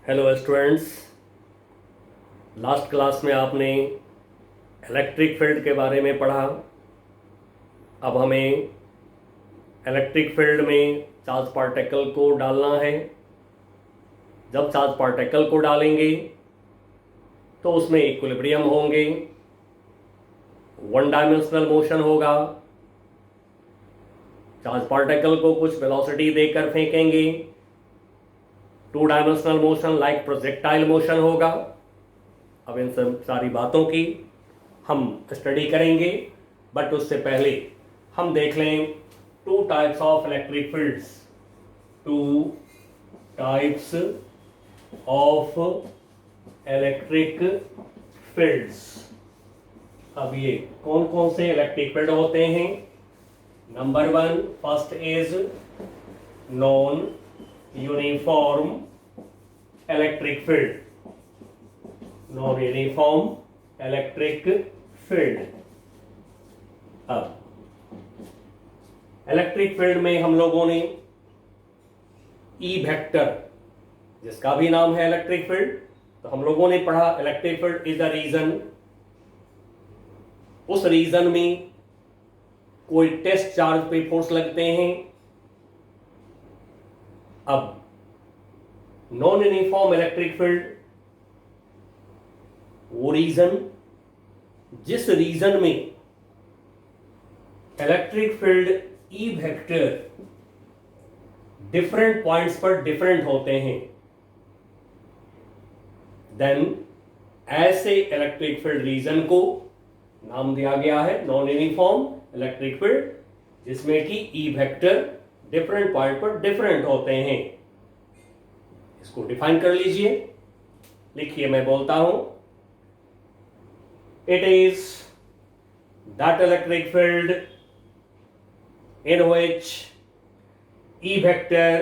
Hello students. Last class में आपने electric field के बारे में पढ़ा। अब हमें इलेक्ट्रिक फील्ड में चार्ज पार्टिकल को डालना है। जब चार्ज पार्टिकल को डालेंगे तो उसमें इक्विलिब्रियम होंगे, वन डायमेंशनल मोशन होगा। चार्ज पार्टिकल को कुछ वेलोसिटी देकर फेंकेंगे, two dimensional motion like projectile motion होगा। अब इन सब सारी बातों की हम स्टडी करेंगे, बट उससे पहले हम देख लें two types of electric fields. Two types of electric fields. अब ये कौन कौन से इलेक्ट्रिक फील्ड होते हैं? Number one, first is non uniform electric field. Non uniform electric field. अब इलेक्ट्रिक फील्ड में हम लोगों ने ई वेक्टर, जिसका भी नाम है इलेक्ट्रिक फील्ड, तो हम लोगों ने पढ़ा electric field is the region, उस रीजन में कोई टेस्ट चार्ज पे फोर्स लगते हैं। अब नॉन यूनिफॉर्म इलेक्ट्रिक फील्ड वो रीजन जिस रीजन में electric field E vector different points पर डिफरेंट होते हैं, देन ऐसे इलेक्ट्रिक फील्ड रीजन को नाम दिया गया है नॉन यूनिफॉर्म इलेक्ट्रिक फील्ड, जिसमें कि ई वेक्टर डिफरेंट पॉइंट पर डिफरेंट होते हैं। इसको डिफाइन कर लीजिए। लिखिए, मैं बोलता हूं। It is that electric field in which E vector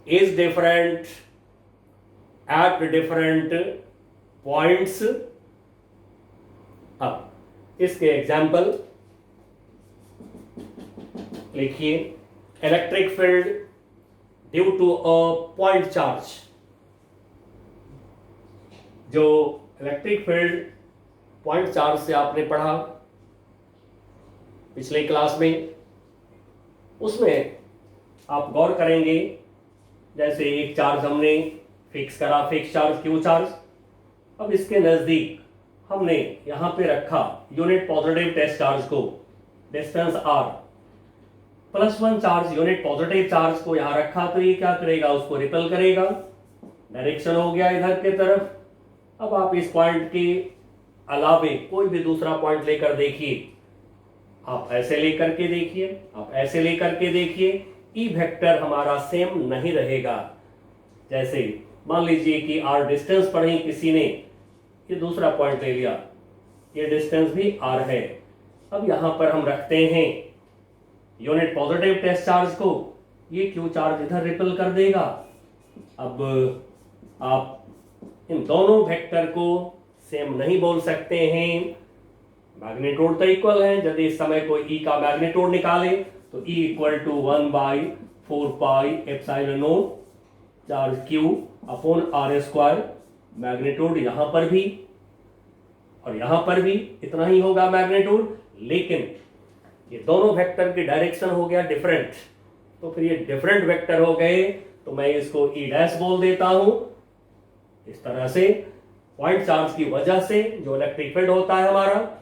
is different at different points। अब इसके एग्जाम्पल लिखिए। Electric field due to a point charge. जो इलेक्ट्रिक फील्ड पॉइंट चार्ज से आपने पढ़ा पिछले क्लास में, उसमें आप गौर करेंगे, जैसे एक चार्ज हमने फिक्स करा, फिक्स चार्ज क्यू चार्ज। अब इसके नजदीक हमने यहां पे रखा यूनिट पॉजिटिव टेस्ट चार्ज को, distance R, +1 charge unit positive charge को यहां रखा, तो ये क्या करेगा? उसको रिपेल करेगा। डायरेक्शन हो गया इधर के तरफ। अब आप इस पॉइंट के अलावे कोई भी दूसरा पॉइंट लेकर देखिए। आप ऐसे लेकर के देखिए, आप ऐसे लेकर के देखिए, ई वेक्टर हमारा सेम नहीं रहेगा। जैसे मान लीजिए कि आर डिस्टेंस पढ़ी किसी ने, ये दूसरा पॉइंट ले लिया, ये डिस्टेंस भी आर है। अब यहां पर हम रखते हैं यूनिट पॉजिटिव टेस्ट चार्ज को, ये क्यू चार्ज इधर रिपेल कर देगा। अब आप इन दोनों वेक्टर को सेम नहीं बोल सकते हैं। मैग्नीट्यूड तो इक्वल है। यदि इस समय कोई ई का मैग्नीट्यूड निकाले तो E equal to 1/4 pi epsilon naught charge Q upon R square. Magnitude यहां पर भी और यहां पर भी इतना ही होगा मैग्नीट्यूड, लेकिन ये दोनों वेक्टर की डायरेक्शन हो गया डिफरेंट, तो फिर ये डिफरेंट वेक्टर हो गए, तो मैं इसको ई डैश बोल देता हूं। इस तरह से पॉइंट चार्ज की वजह से जो इलेक्ट्रिक फील्ड होता है हमारा,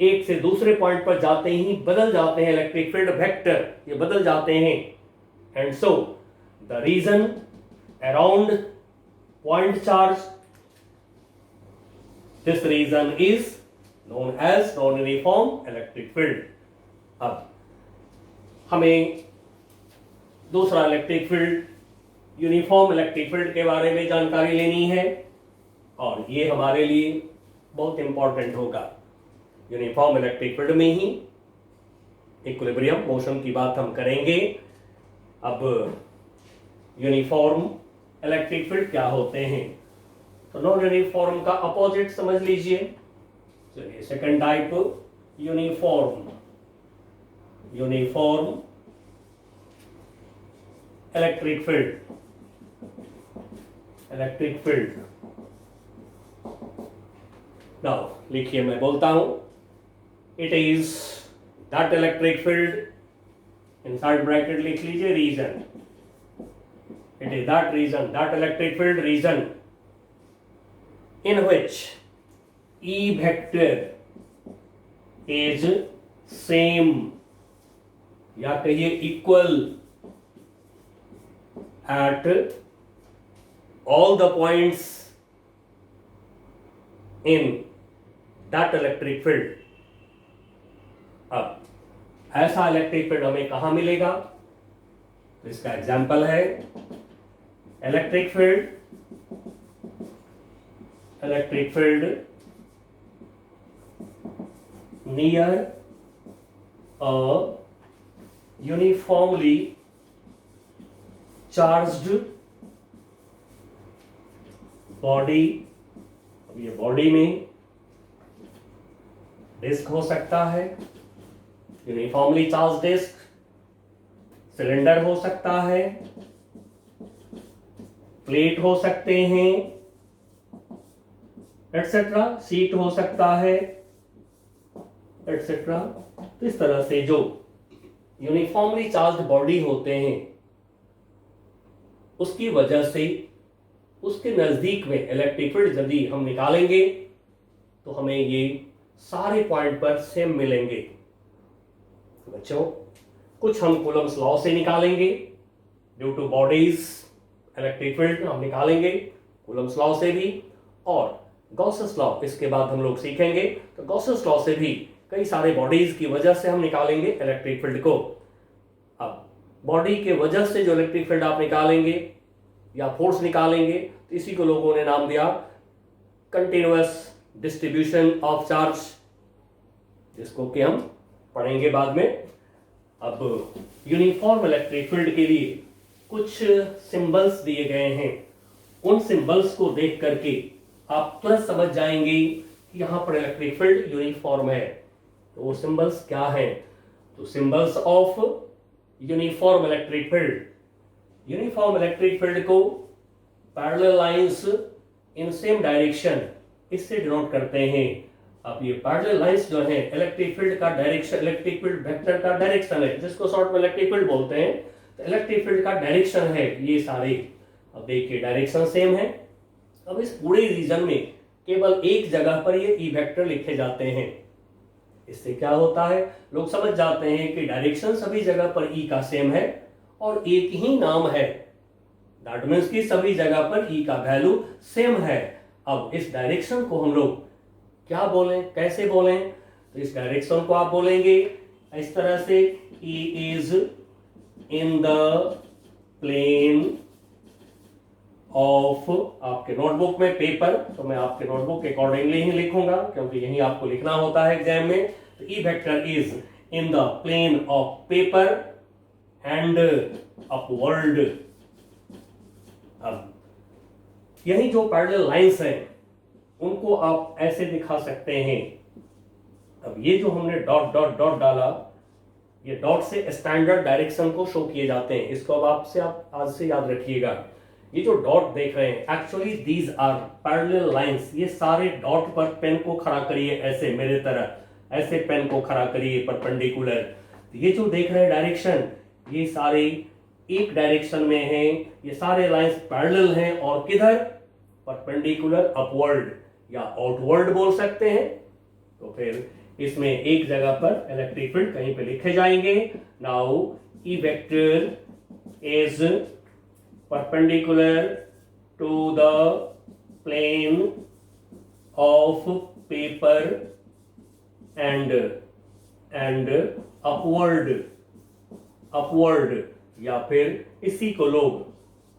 एक से दूसरे पॉइंट पर जाते ही बदल जाते हैं। इलेक्ट्रिक फील्ड वेक्टर ये बदल जाते हैं। And so the region around point charge, this region is known as non uniform electric field. अब हमें दूसरा electric field, uniform electric field के बारे में जानकारी लेनी है, और ये हमारे लिए बहुत इंपॉर्टेंट होगा। यूनिफॉर्म इलेक्ट्रिक फील्ड में ही इक्विलिब्रियम मोशन की बात हम करेंगे। अब यूनिफॉर्म इलेक्ट्रिक फील्ड क्या होते हैं? तो नॉन यूनिफॉर्म का अपोजिट समझ लीजिए। चलिए, second type uniform. Uniform electric field. Electric field. Now लिखिए, मैं बोलता हूं, it is that electric field, inside bracket लिख लीजिए region, it is that region, that electric field region in which E vector is same या कहिए equal at all the points in that electric field। अब ऐसा electric field हमें कहां मिलेगा? तो इसका एग्जाम्पल है electric field near a uniformly charged body। अब ये बॉडी में डिस्क हो सकता है, यूनिफॉर्मली चार्ज डिस्क, सिलेंडर हो सकता है, प्लेट हो सकते हैं, एटसेट्रा, सीट हो सकता है, एटसेट्रा। तो इस तरह से जो यूनिफॉर्मली चार्ज्ड बॉडी होते हैं उसकी वजह से उसके नजदीक में इलेक्ट्रिक फील्ड यदि हम निकालेंगे तो हमें ये सारे पॉइंट पर सेम मिलेंगे। बच्चों, कुछ हम कूलम्स लॉ से निकालेंगे, due two bodies electric field हम निकालेंगे कूलम्स लॉ से भी, और गॉसेस लॉ इसके बाद हम लोग सीखेंगे। तो गॉसेस लॉ से भी कई सारे बॉडीज की वजह से हम निकालेंगे इलेक्ट्रिक फील्ड को। अब बॉडी के वजह से जो इलेक्ट्रिक फील्ड आप निकालेंगे या फोर्स निकालेंगे, तो इसी को लोगों ने नाम दिया कंटिन्यूअस डिस्ट्रीब्यूशन ऑफ चार्ज, जिसको कि हम पढ़ेंगे बाद में। अब यूनिफॉर्म इलेक्ट्रिक फील्ड के लिए कुछ सिंबल्स दिए गए हैं, उन सिंबल्स को देख करके आप तुरंत समझ जाएंगे कि यहां पर इलेक्ट्रिक फील्ड यूनिफॉर्म है। तो वो सिंबल्स क्या हैं? तो symbols of uniform electric field, uniform electric field को parallel lines in same direction इससे डिनोट करते हैं। अब ये पैरेलल लाइंस जो है इलेक्ट्रिक फील्ड का डायरेक्शन, इलेक्ट्रिक फील्ड वेक्टर का डायरेक्शन है, जिसको शॉर्ट में इलेक्ट्रिक फील्ड बोलते हैं। तो इलेक्ट्रिक फील्ड का डायरेक्शन है ये सारे। अब देखिए डायरेक्शन सेम है। अब इस पूरे रीजन में केवल एक जगह पर ये ई वेक्टर लिखे जाते हैं। इससे क्या होता है, लोग समझ जाते हैं कि डायरेक्शन सभी जगह पर ई का सेम है और एक ही नाम है। दैट मीन्स कि सभी जगह पर ई का वैल्यू सेम है। अब इस डायरेक्शन को हम लोग क्या बोलें, कैसे बोलें? तो इस डायरेक्शन को आप बोलेंगे इस तरह से, E is in the plane of, आपके नोटबुक में पेपर, तो मैं आपके नोटबुक के अकॉर्डिंगली ही लिखूंगा क्योंकि यही आपको लिखना होता है एग्जाम में। तो E vector is in the plane of paper and upward. अब यही जो पैरेलल लाइंस हैं उनको आप ऐसे दिखा सकते हैं। अब ये जो हमने डॉट डॉट डॉट डाला, ये डॉट से स्टैंडर्ड डायरेक्शन को शो किए जाते हैं। इसको अब आपसे आप आज से याद रखिएगा। ये जो डॉट देख रहे हैं, actually these are parallel lines. ये सारे डॉट पर पेन को खड़ा करिए ऐसे मेरे तरह, ऐसे पेन को खड़ा करिए परपेंडिकुलर। ये जो देख रहे हैं डायरेक्शन, ये सारे एक डायरेक्शन में हैं। ये सारे लाइंस पैरेलल हैं और किधर? परपेंडिकुलर अपवर्ड या आउटवर्ड बोल सकते हैं। तो फिर इसमें एक जगह पर इलेक्ट्रिक फील्ड कहीं पे लिखे जाएंगे। Now E vector is perpendicular to the plane of paper and upward या फिर इसी को लोग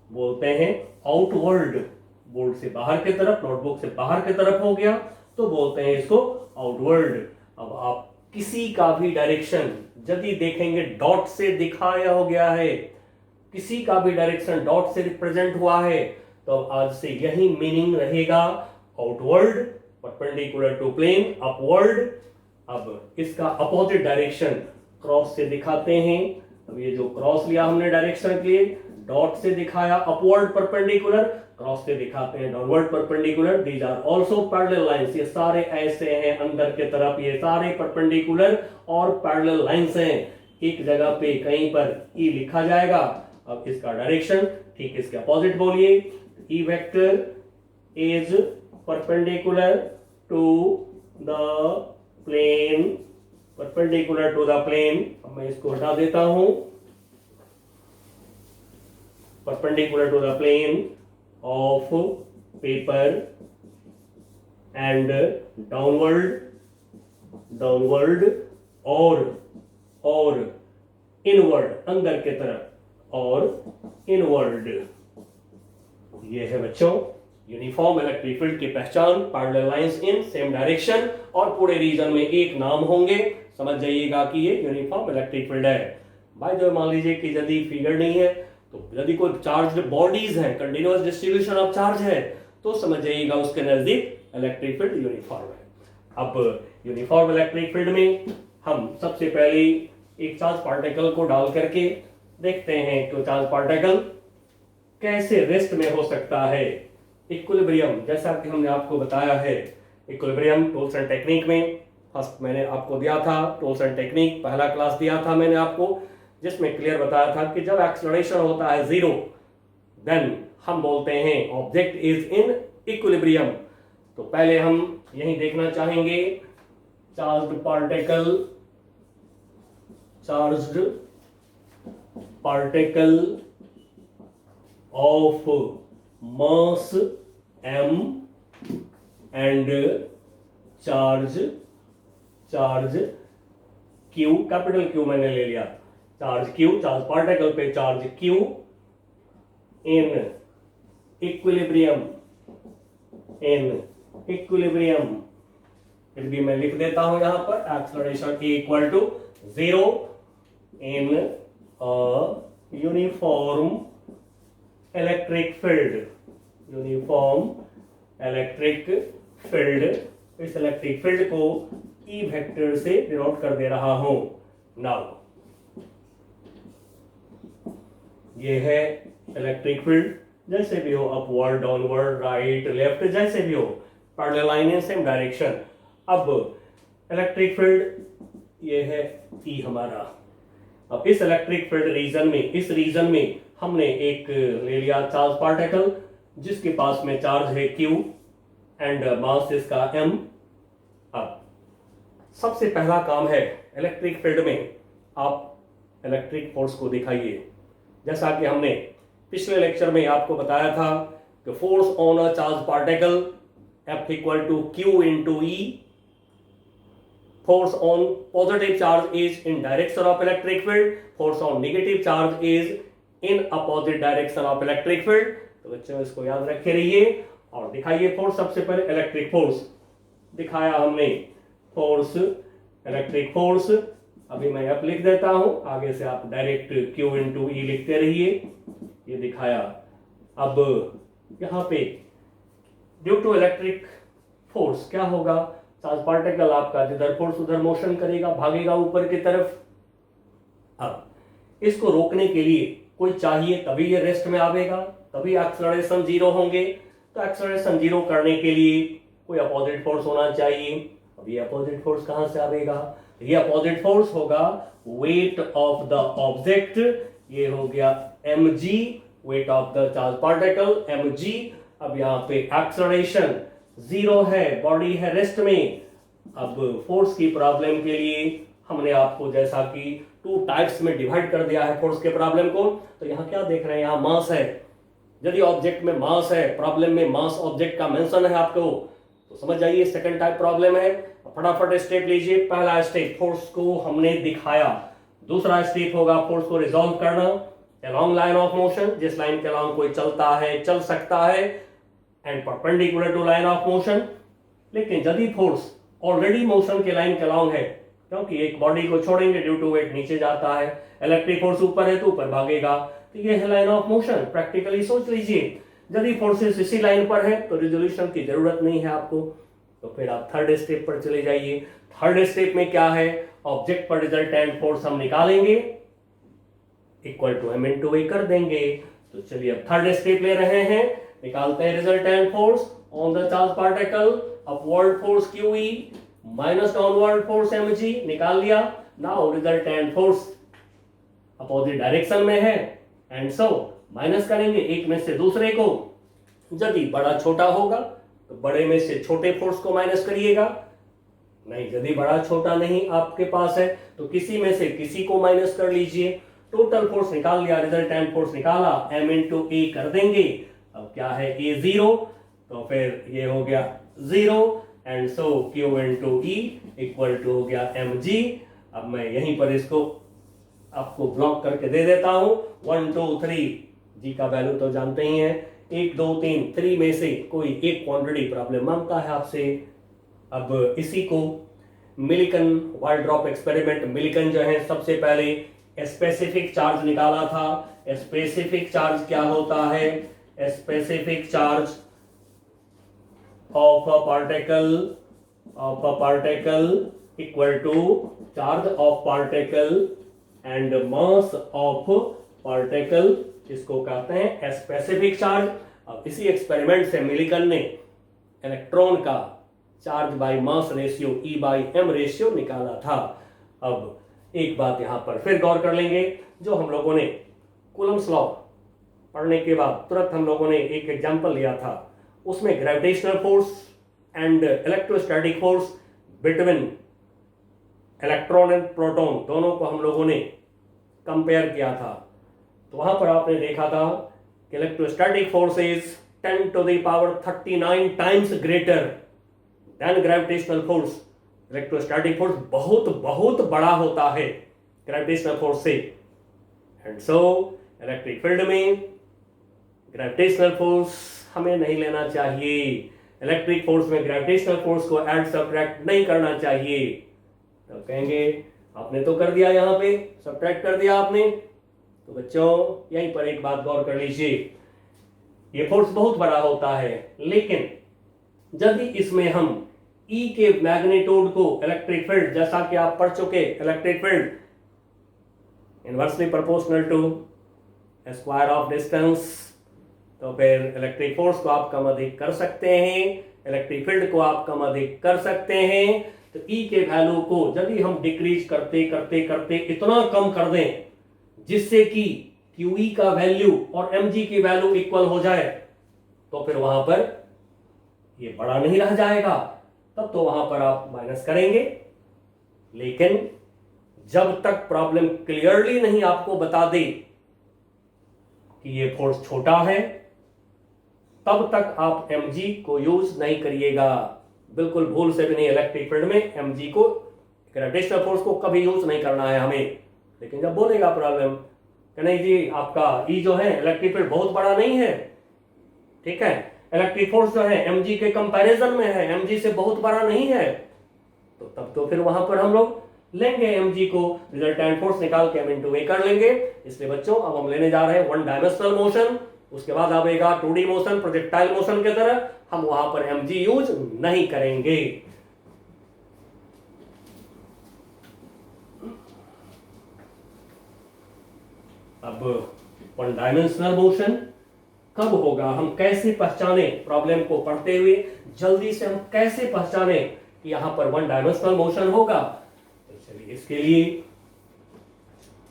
बोलते हैं आउटवर्ड। बोर्ड से बाहर की तरफ, नोटबुक से बाहर की तरफ हो गया तो बोलते हैं इसको आउटवर्ड। अब आप किसी का भी डायरेक्शन यदि देखेंगे डॉट से दिखाया हो गया है, किसी का भी डायरेक्शन डॉट से रिप्रेजेंट हुआ है, तो आज से यही मीनिंग रहेगा outward, perpendicular to plane, upward. अब इसका अपोजिट डायरेक्शन क्रॉस से दिखाते हैं। अब ये जो क्रॉस लिया हमने डायरेक्शन के लिए, डॉट से दिखाया अपवर्ड परपेंडिकुलर, क्रॉस से दिखाते हैं downward perpendicular. These are also parallel lines, ये सारे ऐसे हैं अंदर के तरफ, ये सारे परपेंडिकुलर और पैरेलल लाइंस हैं। एक जगह पे कहीं पर ई लिखा जाएगा। अब इसका डायरेक्शन ठीक इसके अपोजिट बोलिए, E vector is perpendicular to the plane, perpendicular to the plane. अब मैं इसको हटा देता हूं, perpendicular to the plane of paper and downward और inward, अंदर के तरफ और inward। ये है बच्चों यूनिफॉर्म इलेक्ट्रिक फील्ड की पहचान, parallel lines in same direction और पूरे रीजन में एक नाम होंगे। समझ जाइएगा कि ये यूनिफॉर्म इलेक्ट्रिक फील्ड है। भाई जो मान लीजिए कि यदि फिगर नहीं है तो यदि कोई चार्ज बॉडीज है, कंटिन्यूअस डिस्ट्रीब्यूशन ऑफ चार्ज है, तो समझ जाइएगा उसके नजदीक इलेक्ट्रिक फील्ड यूनिफॉर्म है। अब यूनिफॉर्म इलेक्ट्रिक फील्ड में हम सबसे पहले एक चार्ज पार्टिकल को डाल करके देखते हैं कि चार्ज पार्टिकल कैसे रेस्ट में हो सकता है। इक्विलिब्रियम, जैसा कि हमने आपको बताया है, इक्विलिब्रियम टूल्स एंड टेक्निक में फर्स्ट मैंने आपको दिया था, टूल्स एंड टेक्निक पहला क्लास दिया था मैंने आपको, जिसमें क्लियर बताया था कि जब एक्सेलरेशन होता है 0 देन हम बोलते हैं ऑब्जेक्ट इज इन इक्विलिब्रियम। तो पहले हम यही देखना चाहेंगे charged particle of mass m and charge q, capital Q मैंने ले लिया, चार्ज Q, चार्ज पार्टिकल पे चार्ज Q इन इक्विलिब्रियम फिर भी मैं लिख देता हूं यहां पर acceleration equal to 0 in uniform electric field. इस इलेक्ट्रिक फील्ड को ई वेक्टर से डिनोट कर दे रहा हूं। नाउ ये है इलेक्ट्रिक फील्ड, जैसे भी हो अपवर्ड, डाउनवर्ड, राइट, लेफ्ट, जैसे भी हो, parallel line in same direction. अब इलेक्ट्रिक फील्ड ये है ई हमारा। अब इस इलेक्ट्रिक फील्ड रीजन में, इस रीजन में हमने एक ले लिया चार्ज पार्टिकल जिसके पास में चार्ज है Q एंड मास इसका m। अब सबसे पहला काम है इलेक्ट्रिक फील्ड में आप इलेक्ट्रिक फोर्स को दिखाइए। जैसा कि हमने पिछले लेक्चर में आपको बताया था कि force on a charge particle F equal to Q into E। Force on positive charge is in direction of electric field. Force on negative charge is in opposite direction of electric field. तो बच्चों इसको याद रखे रहिए और दिखाइए force. सबसे पहले इलेक्ट्रिक फोर्स दिखाया हमने, फोर्स इलेक्ट्रिक फोर्स। अभी मैं F लिख देता हूं, आगे से आप डायरेक्ट Q इंटू E लिखते रहिए। ये दिखाया। अब यहाँ पे ड्यू टू इलेक्ट्रिक फोर्स क्या होगा, चार्ज पार्टिकल आपका जिधर फोर्स उधर मोशन करेगा, भागेगा ऊपर की तरफ। अब इसको रोकने के लिए कोई चाहिए, तभी ये रेस्ट में आवेगा, तभी एक्सेलरेशन 0 होंगे। तो एक्सेलरेशन 0 करने के लिए कोई अपोजिट फोर्स होना चाहिए। अब ये अपोजिट फोर्स कहां से आवेगा, ये अपोजिट फोर्स होगा वेट ऑफ द ऑब्जेक्ट। ये हो गया mg, weight of the charge particle mg। अब यहाँ पे एक्सेलरेशन 0 है, बॉडी है रेस्ट में। अब फोर्स की प्रॉब्लम के लिए हमने आपको जैसा कि 2 टाइप्स में डिवाइड कर दिया है फोर्स के प्रॉब्लम को। तो यहाँ क्या देख रहे हैं, यहाँ मास है। यदि ऑब्जेक्ट में मास है, प्रॉब्लम में मास ऑब्जेक्ट का मेंशन है आपको, तो समझ जाइए सेकंड टाइप प्रॉब्लम है। फटाफट स्टेप लीजिए। पहला स्टेप फोर्स को हमने दिखाया, दूसरा स्टेप होगा फोर्स को रिजॉल्व करना अलोंग लाइन ऑफ मोशन, जिस लाइन के अलोंग कोई चलता है, चल सकता है, and perpendicular to line of motion. लेकिन यदि फोर्स ऑलरेडी मोशन के लाइन के अलोंग है, क्योंकि एक बॉडी को छोड़ेंगे ड्यू टू वेट नीचे जाता है, इलेक्ट्रिक फोर्स ऊपर है तो ऊपर भागेगा, तो ये है लाइन ऑफ मोशन। प्रैक्टिकली सोच लीजिए, यदि फोर्सेस इसी लाइन पर है तो रिजोल्यूशन की जरूरत नहीं है आपको। तो फिर आप थर्ड स्टेप पर चले जाइए। थर्ड स्टेप में क्या है, ऑब्जेक्ट पर रिजल्टेंट फोर्स हम निकालेंगे, equal to m into a कर देंगे। तो चलिए अब थर्ड स्टेप ले रहे हैं, निकालते हैं resultant force on the charge particle, upward force QE minus downward force mg, निकाल लिया। Now resultant force opposite direction में है एंड सो माइनस करेंगे एक में से दूसरे को। यदि बड़ा छोटा होगा तो बड़े में से छोटे फोर्स को माइनस करिएगा, नहीं यदि बड़ा छोटा नहीं आपके पास है तो किसी में से किसी को माइनस कर लीजिए। टोटल फोर्स निकाल लिया, रिजल्टेंट फोर्स निकाला, m इंटू ए कर देंगे। अब क्या है a 0, तो फिर ये हो गया 0 and so q into E equal to हो गया mg। अब मैं यहीं पर इसको आपको ब्लॉक करके दे देता हूं। 1 2 3 जी का वैल्यू तो जानते ही हैं, 1 2 3 3 में से कोई एक क्वांटिटी प्रॉब्लम मांगता है आपसे। अब इसी को मिलिकन वाल ड्रॉप एक्सपेरिमेंट, मिलिकन जो है सबसे पहले स्पेसिफिक चार्ज निकाला था। स्पेसिफिक चार्ज क्या होता है? Specific charge of a particle equal to charge of particle and mass of particle, इसको कहते हैं स्पेसिफिक चार्ज। अब इसी एक्सपेरिमेंट से मिलिकन ने इलेक्ट्रॉन का charge by mass ratio E by M ratio निकाला था। अब एक बात यहां पर फिर गौर कर लेंगे, जो हम लोगों ने कूलम्स लॉ पढ़ने के बाद तुरंत हम लोगों ने एक एग्जांपल लिया था, उसमें gravitational force and electrostatic force between electron and proton दोनों को हम लोगों ने कंपेयर किया था। तो वहां पर आपने देखा था कि electrostatic force is 10 to the power 39 times greater than gravitational force. Electrostatic force बहुत बहुत बड़ा होता है ग्रेविटेशनल फोर्स से। एंड सो इलेक्ट्रिक फील्ड में ग्रेविटेशनल फोर्स हमें नहीं लेना चाहिए। इलेक्ट्रिक फोर्स में ग्रेविटेशनल फोर्स को ऐड सब्ट्रैक्ट नहीं करना चाहिए। तो कहेंगे आपने तो कर दिया, यहां पे सब्ट्रैक्ट कर दिया आपने। तो बच्चों यहीं पर एक बात गौर कर लीजिए, ये फोर्स बहुत बड़ा होता है, लेकिन यदि इसमें हम E के मैग्नीट्यूड को इलेक्ट्रिक फील्ड, जैसा कि आप पढ़ चुके, electric field inversely proportional to square of distance, तो फिर इलेक्ट्रिक फोर्स को आप कम अधिक कर सकते हैं, इलेक्ट्रिक फील्ड को आप कम अधिक कर सकते हैं। तो E के वैल्यू को यदि हम डिक्रीज करते करते करते इतना कम कर दें जिससे कि QE का वैल्यू और mg की वैल्यू इक्वल हो जाए, तो फिर वहां पर ये बड़ा नहीं रह जाएगा, तब तो वहां पर आप माइनस करेंगे। लेकिन जब तक प्रॉब्लम क्लियरली नहीं आपको बता दे कि ये फोर्स छोटा है, तब तक आप mg को यूज नहीं करिएगा। बिल्कुल भूल से भी नहीं, इलेक्ट्रिक फील्ड में mg को, ग्रेविटेशनल फोर्स को कभी यूज नहीं करना है हमें। लेकिन जब बोलेगा प्रॉब्लम कि नहीं जी आपका E जो है इलेक्ट्रिक फील्ड बहुत बड़ा नहीं है, ठीक है, इलेक्ट्रिक फोर्स जो है mg के कंपैरिजन में है, mg से बहुत बड़ा नहीं है, तो तब तो फिर वहां पर हम लोग लेंगे mg को, रिजल्टेंट फोर्स निकाल के m इंटू ए कर लेंगे। इसलिए बच्चों अब हम लेने जा रहे हैं 1 डायमेंशनल मोशन, उसके बाद आएगा 2D मोशन, प्रोजेक्टाइल मोशन की तरह। हम वहां पर mg यूज नहीं करेंगे। अब 1 डायमेंशनल मोशन कब होगा, हम कैसे पहचाने, प्रॉब्लम को पढ़ते हुए जल्दी से हम कैसे पहचाने कि यहां पर 1 डायमेंशनल मोशन होगा। तो चलिए इसके लिए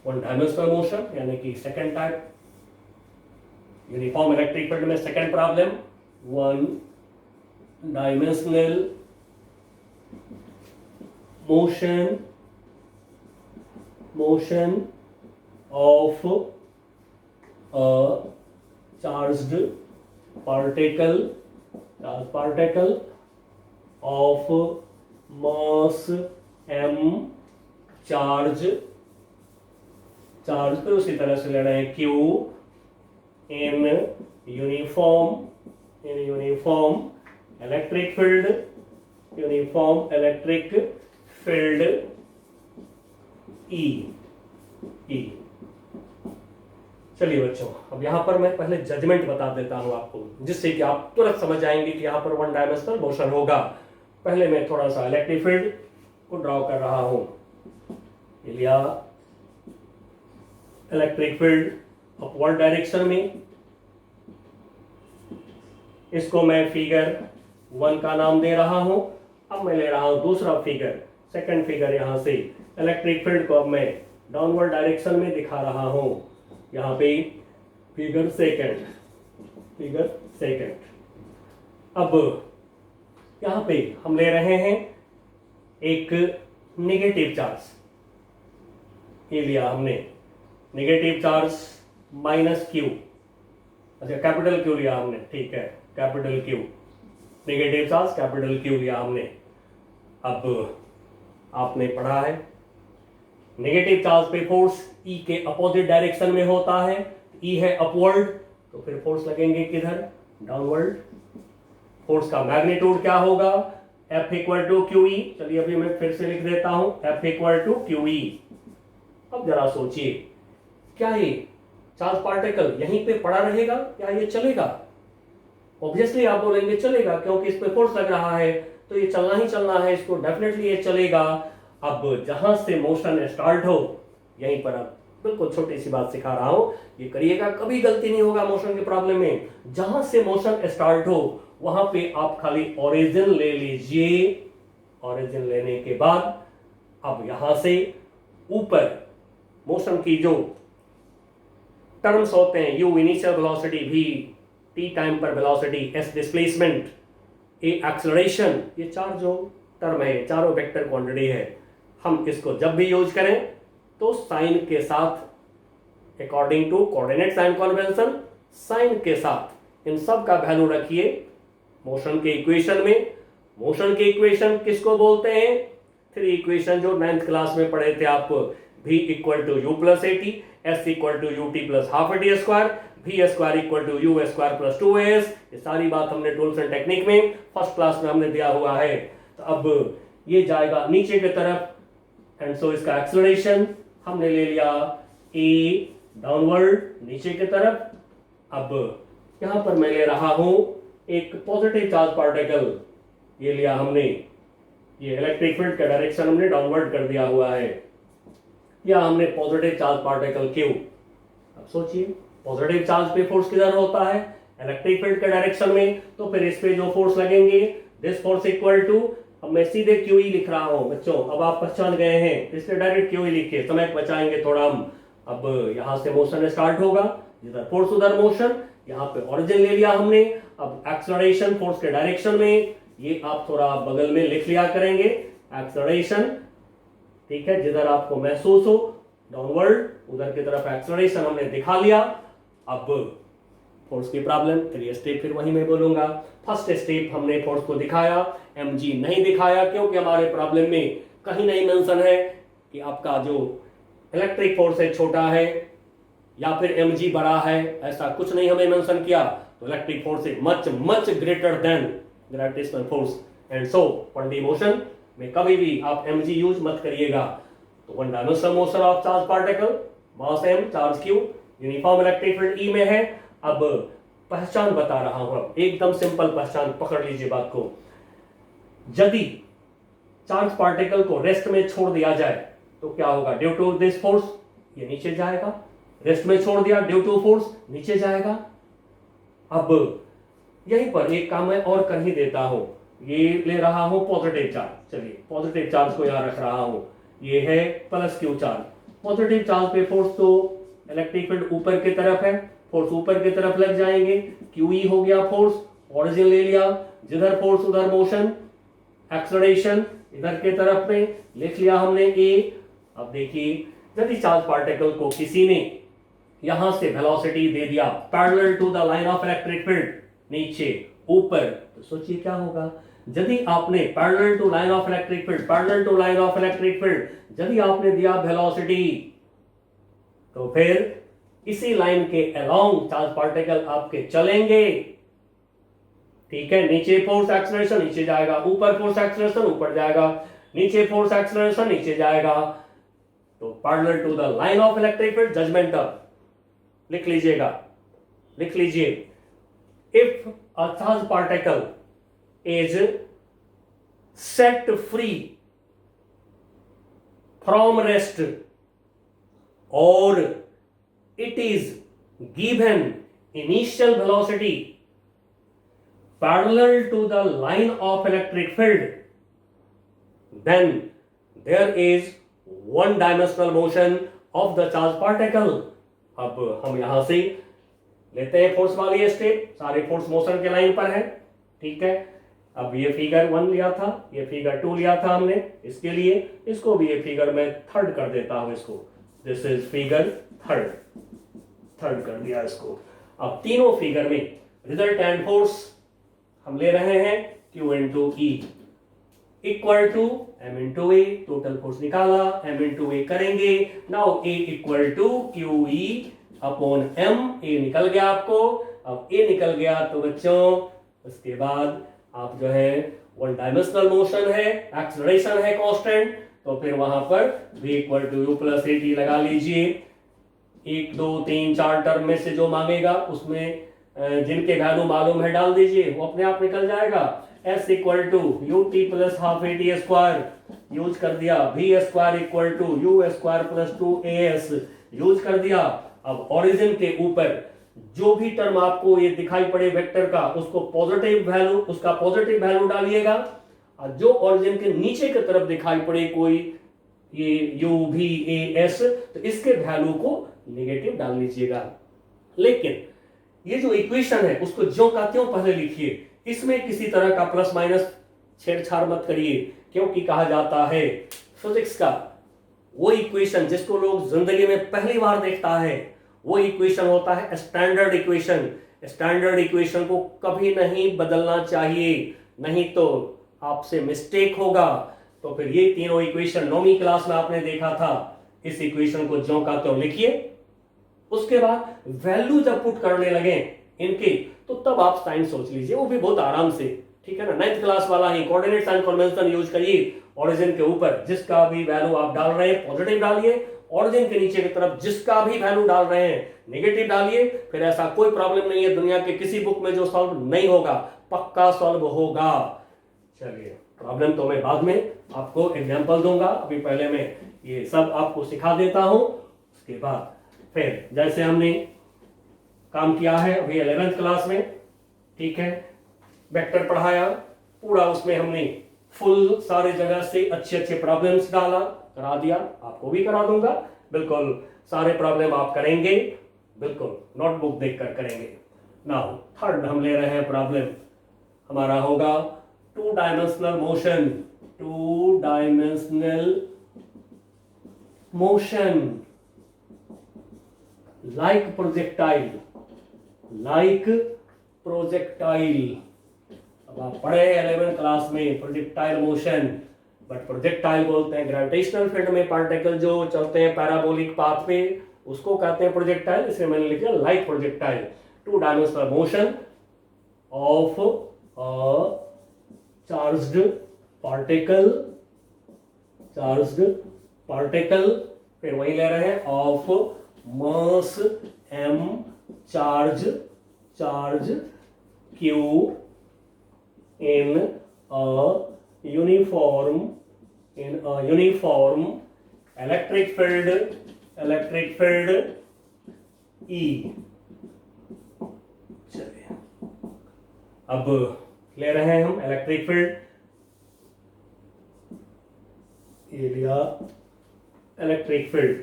1 डायमेंशनल मोशन यानी कि second type uniform electric field में second problem, 1 dimensional motion of a charged particle of mass m, charge पे उसी तरह से लेना है q in uniform electric field E। चलिए बच्चों, अब यहां पर मैं पहले जजमेंट बता देता हूं आपको, जिससे कि आप तुरंत समझ जाएंगे कि यहां पर 1 डायमेंशनल मोशन होगा। पहले मैं थोड़ा सा इलेक्ट्रिक फील्ड को ड्रॉ कर रहा हूं। ये लिया इलेक्ट्रिक फील्ड अपवर्ड डायरेक्शन में, इसको मैं फिगर 1 का नाम दे रहा हूं। अब मैं ले रहा हूं दूसरा फिगर, सेकंड फिगर। यहां से इलेक्ट्रिक फील्ड को अब मैं डाउनवर्ड डायरेक्शन में दिखा रहा हूं। यहां पे फिगर सेकंड। अब यहां पे हम ले रहे हैं एक नेगेटिव चार्ज। ये लिया हमने नेगेटिव चार्ज -Q। अच्छा, कैपिटल Q लिया हमने, ठीक है, capital Q। Negative charge capital Q लिया हमने। अब आपने पढ़ा है नेगेटिव चार्ज पे फोर्स E के अपोजिट डायरेक्शन में होता है। E है अपवर्ड, तो फिर फोर्स लगेंगे किधर? डाउनवर्ड। फोर्स का मैग्नीट्यूड क्या होगा? F equal to QE। चलिए अभी मैं फिर से लिख देता हूं, F इक्वल टू QE। अब जरा सोचिए, क्या ये चार्ज पार्टिकल यहीं पे पड़ा रहेगा या ये चलेगा? ऑब्वियसली आप बोलेंगे चलेगा, क्योंकि इस पे फोर्स लग रहा है, तो ये चलना ही चलना है, इसको डेफिनेटली ये चलेगा। अब जहां से मोशन स्टार्ट हो, यहीं पर अब बिल्कुल छोटी सी बात सिखा रहा हूं, ये करिएगा, कभी गलती नहीं होगा मोशन के प्रॉब्लम में। जहां से मोशन स्टार्ट हो वहां पे आप खाली ओरिजिन ले लीजिए। ओरिजिन लेने के बाद अब यहां से ऊपर मोशन की जो टर्म्स होते हैं, u initial velocity, v t time पर velocity, s displacement, a acceleration, ये चार जो टर्म है, चारों वेक्टर क्वांटिटी है। हम इसको जब भी यूज करें तो साइन के साथ, according to coordinate sign convention, sign के साथ इन सब का वैल्यू रखिए मोशन के इक्वेशन में। मोशन के इक्वेशन किसको बोलते हैं? 3 इक्वेशन जो 9th क्लास में पढ़े थे आप। v equal to u plus at, s equal to ut plus half at square, v square equal to u square plus 2as। ये सारी बात हमने टूल्स एंड टेक्निक में फर्स्ट क्लास में हमने दिया हुआ है। तो अब ये जाएगा नीचे की तरफ, एंड सो इसका एक्सेलरेशन हमने ले लिया a डाउनवर्ड नीचे की तरफ। अब यहां पर मैं ले रहा हूं एक पॉजिटिव चार्ज पार्टिकल, ये लिया हमने, ये इलेक्ट्रिक फील्ड का डायरेक्शन हमने डाउनवर्ड कर दिया हुआ है, या हमने पॉजिटिव चार्ज पार्टिकल Q। अब सोचिए पॉजिटिव चार्ज पे फोर्स किधर होता है? इलेक्ट्रिक फील्ड के डायरेक्शन में, तो फिर इस पे जो फोर्स लगेंगे, दिस फोर्स इक्वल टू, अब मैं सीधे QE लिख रहा हूं बच्चों, अब आप पहचान गए हैं, इसलिए डायरेक्ट QE लिखिए, समय बचाएंगे थोड़ा हम। अब यहां से मोशन स्टार्ट होगा, जिधर फोर्स उधर मोशन, यहां पे ओरिजिन ले लिया हमने। अब एक्सेलरेशन फोर्स के डायरेक्शन में, ये आप थोड़ा बगल में लिख लिया करेंगे, एक्सेलरेशन, ठीक है, जिधर आपको महसूस हो डाउनवर्ड, उधर की तरफ एक्सेलरेशन हमने दिखा लिया। अब फोर्स की प्रॉब्लम, 3 स्टेप फिर वहीं मैं बोलूंगा। फर्स्ट स्टेप हमने फोर्स को दिखाया, mg नहीं दिखाया, क्योंकि हमारे प्रॉब्लम में कहीं नहीं मेंशन है कि आपका जो इलेक्ट्रिक फोर्स है छोटा है या फिर mg बड़ा है, ऐसा कुछ नहीं हमें मेंशन किया। तो electric force is much much greater than gravitational force, and so for the motion में कभी भी आप mg यूज मत करिएगा। तो one dimensional motion of charge particle, mass m, charge q, uniform electric field E में है। अब पहचान बता रहा हूं, अब एकदम सिंपल पहचान, पकड़ लीजिए बात को। यदि चार्ज पार्टिकल को रेस्ट में छोड़ दिया जाए तो क्या होगा? ड्यू टू दिस फोर्स ये नीचे जाएगा, रेस्ट में छोड़ दिया ड्यू टू फोर्स नीचे जाएगा। अब यहीं पर एक काम मैं और कर ही देता हूं, ये ले रहा हूं पॉजिटिव चार्ज, चलिए पॉजिटिव चार्ज को यहां रख रहा हूं, ये है plus Q charge. Positive charge पे फोर्स तो इलेक्ट्रिक फील्ड ऊपर की तरफ है, फोर्स ऊपर की तरफ लग जाएंगे, QE हो गया फोर्स, ओरिजिन ले लिया, जिधर फोर्स उधर मोशन, एक्सेलरेशन इधर के तरफ में लिख लिया हमने A। अब देखिए यदि चार्ज पार्टिकल को किसी ने यहां से वेलोसिटी दे दिया parallel to the line of electric field, नीचे ऊपर, तो सोचिए क्या होगा? यदि आपने parallel to line of electric field, parallel to line of electric field यदि आपने दिया वेलोसिटी, तो फिर इसी लाइन के अलोंग चार्ज पार्टिकल आपके चलेंगे, ठीक है। नीचे फोर्स एक्सेलरेशन नीचे जाएगा, ऊपर फोर्स एक्सेलरेशन ऊपर जाएगा, नीचे फोर्स एक्सेलरेशन नीचे जाएगा, तो parallel to the line of electric field, judgement अप लिख लीजिएगा, लिख लीजिए। If a charge particle is set free from rest और it is given initial velocity parallel to the line of electric field, then there is one dimensional motion of the charge particle. अब हम यहां से लेते हैं force वाली step, सारे force motion के लाइन पर है, ठीक है। अब ये फिगर 1 लिया था, ये फिगर 2 लिया था हमने इसके लिए, इसको भी ये फिगर में थर्ड कर देता हूं इसको, दिस इज फिगर थर्ड कर दिया इसको। अब तीनों फिगर में रिजल्टेंट फोर्स हम ले रहे हैं Q into E equal to M into A, total force निकाला, M इंटू A करेंगे, now A equal to QE upon M, A निकल गया आपको। अब A निकल गया तो बच्चों उसके बाद आप जो है वन डायमेंशनल मोशन है, एक्सेलरेशन है कांस्टेंट, तो फिर वहां पर V equal to U plus AT लगा लीजिए। 1 2 3 4 टर्म में से जो मांगेगा उसमें जिनके वैल्यू मालूम है डाल दीजिए, वो अपने आप निकल जाएगा। S equal to UT plus half AT square use कर दिया, V square equal to U square plus 2AS use कर दिया। अब ओरिजिन के ऊपर जो भी टर्म आपको ये दिखाई पड़े वेक्टर का, उसको पॉजिटिव वैल्यू, उसका पॉजिटिव वैल्यू डालिएगा, और जो ओरिजिन के नीचे की तरफ दिखाई पड़े कोई ये UVAS, तो इसके वैल्यू को नेगेटिव डाल लीजिएगा। लेकिन ये जो इक्वेशन है उसको ज्यों का त्यों पहले लिखिए, इसमें किसी तरह का प्लस माइनस छेड़छाड़ मत करिए, क्योंकि कहा जाता है फिजिक्स का वो इक्वेशन जिसको लोग जिंदगी में पहली बार देखता है, वो इक्वेशन होता है स्टैंडर्ड इक्वेशन। स्टैंडर्ड इक्वेशन को कभी नहीं बदलना चाहिए, नहीं तो आपसे मिस्टेक होगा। तो फिर ये तीनों इक्वेशन 9वीं क्लास में आपने देखा था, इस इक्वेशन को ज्यों का त्यों लिखिए। उसके बाद वैल्यू जब पुट करने लगे इनके, तो तब आप साइन सोच लीजिए, वो भी बहुत आराम से, ठीक है ना। 9th क्लास वाला ही कोऑर्डिनेट साइन कन्वेंशन यूज करिए। ओरिजिन के ऊपर जिसका भी वैल्यू आप डाल रहे हैं पॉजिटिव डालिए, ओरिजिन के नीचे की तरफ जिसका भी वैल्यू डाल रहे हैं नेगेटिव डालिए। फिर ऐसा कोई प्रॉब्लम नहीं है दुनिया के किसी बुक में जो सॉल्व नहीं होगा, पक्का सॉल्व होगा। चलिए, प्रॉब्लम तो मैं बाद में आपको एग्जांपल दूंगा, अभी पहले मैं ये सब आपको सिखा देता हूं। उसके बाद फिर जैसे हमने काम किया है अभी 11th क्लास में, ठीक है, वेक्टर पढ़ाया पूरा, उसमें हमने फुल सारे जगह से अच्छे अच्छे प्रॉब्लम्स डाला, करा दिया, आपको भी करा दूंगा, बिल्कुल सारे प्रॉब्लम आप करेंगे, बिल्कुल नोटबुक देखकर करेंगे। नाउ थर्ड हम ले रहे हैं प्रॉब्लम, हमारा होगा to dimensional motion like projectile. अब आप पढ़े 11th क्लास में प्रोजेक्टाइल मोशन, बट प्रोजेक्टाइल बोलते हैं ग्रेविटेशनल फील्ड में पार्टिकल जो चलते हैं पैराबोलिक पाथ पे, उसको कहते हैं प्रोजेक्टाइल, इसलिए मैंने लिख दिया like projectile. To dimensional motion of charged particle, फिर वही ले रहे हैं of mass m, charge q in a uniform electric field E। चलिए, अब ले रहे हैं हम इलेक्ट्रिक फील्ड, ये लिया इलेक्ट्रिक फील्ड।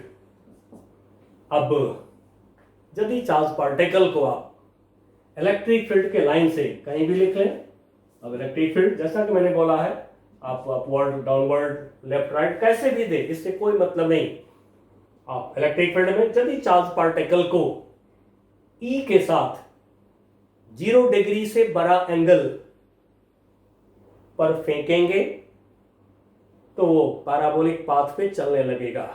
अब यदि चार्ज पार्टिकल को आप इलेक्ट्रिक फील्ड के लाइन से कहीं भी लिख लें, अब इलेक्ट्रिक फील्ड जैसा कि मैंने बोला है, आप अपवर्ड डाउनवर्ड लेफ्ट राइट कैसे भी दे, इससे कोई मतलब नहीं। आप इलेक्ट्रिक फील्ड में यदि चार्ज पार्टिकल को E के साथ 0 डिग्री से बड़ा एंगल पर फेंकेंगे तो वो पैराबोलिक पाथ पे चलने लगेगा।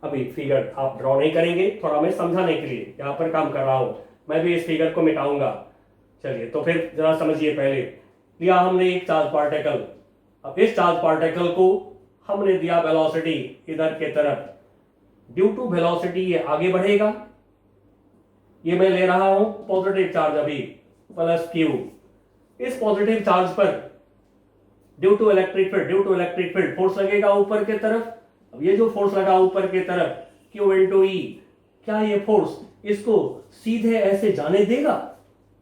अभी फिगर आप ड्रॉ नहीं करेंगे, थोड़ा मैं समझाने के लिए यहां पर काम कर रहा हूं, मैं भी इस फिगर को मिटाऊंगा। चलिए, तो फिर जरा समझिए, पहले लिया हमने एक चार्ज पार्टिकल, अब इस चार्ज पार्टिकल को हमने दिया वेलोसिटी इधर के तरफ, ड्यू टू वेलोसिटी ये आगे बढ़ेगा, ये मैं ले रहा हूं पॉजिटिव चार्ज अभी प्लस Q। इस पॉजिटिव चार्ज पर due to electric field force लगेगा ऊपर के तरफ। अब ये जो फोर्स लगा ऊपर की तरफ Q इंटू E, क्या ये फोर्स इसको सीधे ऐसे जाने देगा?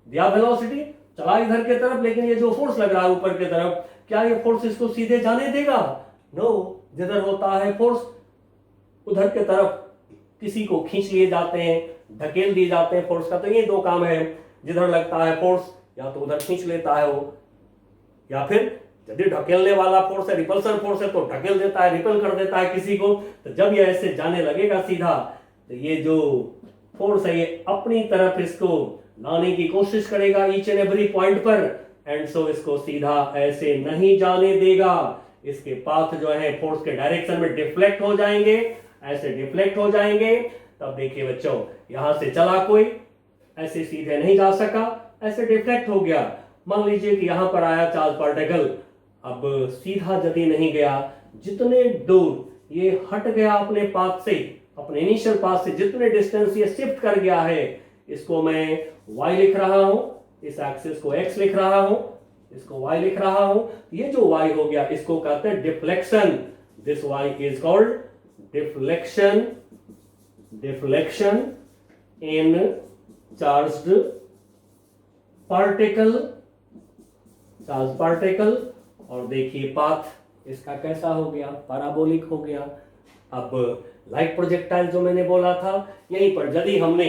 दिया वेलोसिटी, चला इधर की तरफ, लेकिन ये जो फोर्स लग रहा है ऊपर की तरफ, क्या ये फोर्स इसको सीधे जाने देगा? नो। जिधर होता है फोर्स उधर की तरफ किसी को खींच लिए जाते हैं, धकेल दिए जाते हैं फोर्स का। तो ये दो काम है, जिधर लगता है फोर्स या तो उधर खींच लेता है वो, या फिर यदि ढकेलने वाला फोर्स है, रिपल्सन फोर्स है, तो ढकेल देता है, रिपल कर देता है किसी को। तो जब ये ऐसे जाने लगेगा सीधा, तो ये जो फोर्स है ये अपनी तरफ इसको लाने की कोशिश करेगा ईच एंड एवरी पॉइंट पर, एंड सो इसको सीधा ऐसे नहीं जाने देगा। इसके पाथ जो है फोर्स के डायरेक्शन में डिफ्लेक्ट हो जाएंगे, ऐसे डिफ्लेक्ट हो जाएंगे। तब देखिए बच्चों, यहां से चला कोई, ऐसे सीधे नहीं जा सका, ऐसे डिफ्लेक्ट हो गया। मान लीजिए कि यहां पर आया चार्ज पार्टिकल, अब सीधा यदि नहीं गया, जितने दूर ये हट गया अपने पाथ से, अपने इनिशियल पाथ से जितने डिस्टेंस ये शिफ्ट कर गया है, इसको मैं y लिख रहा हूं, इस एक्सिस को x लिख रहा हूं, इसको y लिख रहा हूं। ये जो y हो गया इसको कहते हैं deflection. This y is called deflection, deflection in charged particle, charge particle. और देखिए पाथ इसका कैसा हो गया, पैराबोलिक हो गया। अब लाइट प्रोजेक्टाइल जो मैंने बोला था, यहीं पर यदि हमने